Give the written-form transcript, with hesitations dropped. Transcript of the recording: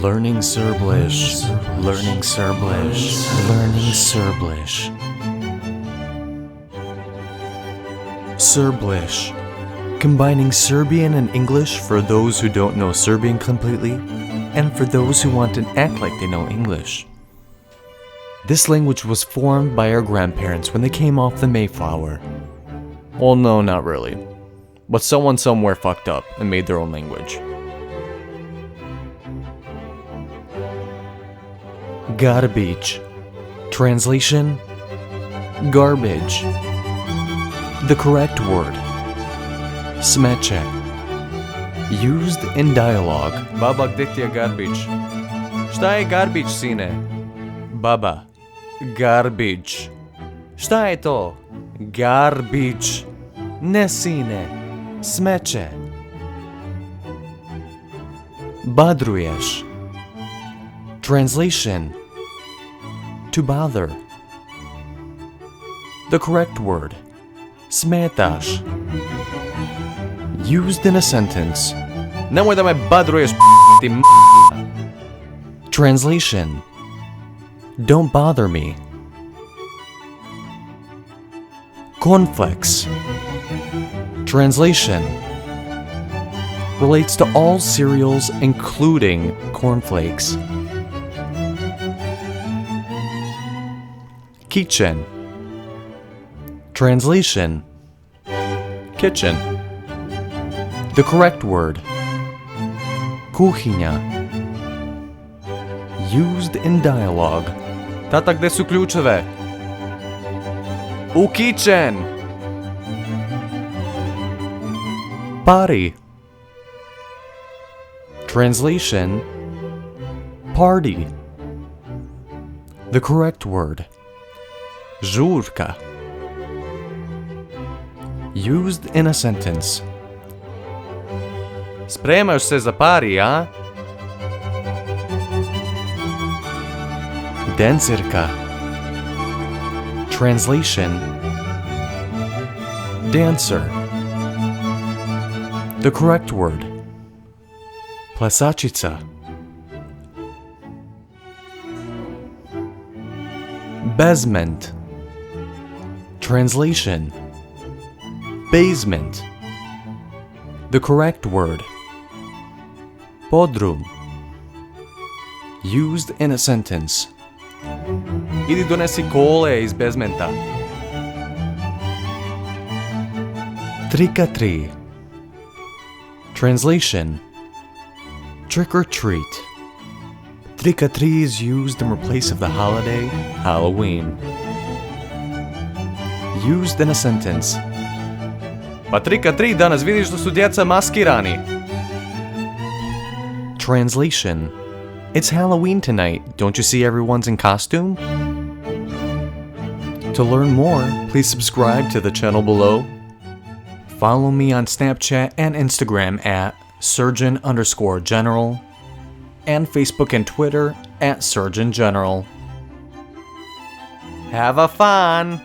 Learning Serblish. Learning Serblish. Learning Serblish. Serblish. Combining Serbian and English for those who don't know Serbian completely, and for those who want to act like they know English. This language was formed by our grandparents when they came off the Mayflower. Well, no, not really. But someone somewhere fucked up and made their own language. Garbage. Translation: garbage. The correct word: smeće. Used in dialogue. Baba, gdje ti je garbage? Šta je garbage, sine? Baba. Garbage. Šta je to? Garbage. Ne, sine. Smeće. Badrujes. Translation: to bother. The correct word: smetaš. Used in a sentence. Nemoj da me badruješ, ti m***. Translation: don't bother me. Konfleks. Translation: relates to all cereals including cornflakes. Kicen. Translation: kitchen. The correct word: Kuhinja. Used in dialogue. Tata, gde su ključeve? U Kicen. Pari. Translation: party. The correct word: Zurka. Used in a sentence. Spremaš se za Pari, a? Dancerka. Translation: dancer. The correct word: Plesacica. Basement. Translation: basement. The correct word: Podrum. Used in a sentence. Idi donesi kole iz basementa. Trik. Translation: trick or treat. Trik is used in place of the holiday Halloween. Used in a sentence. Pa Trik danas vidiš da su djeca maskirani. Translation: it's Halloween tonight. Don't you see everyone's in costume? To learn more, please subscribe to the channel below. Follow me on Snapchat and Instagram at Srdjan_general, and Facebook and Twitter at Srdjan General. Have a fun!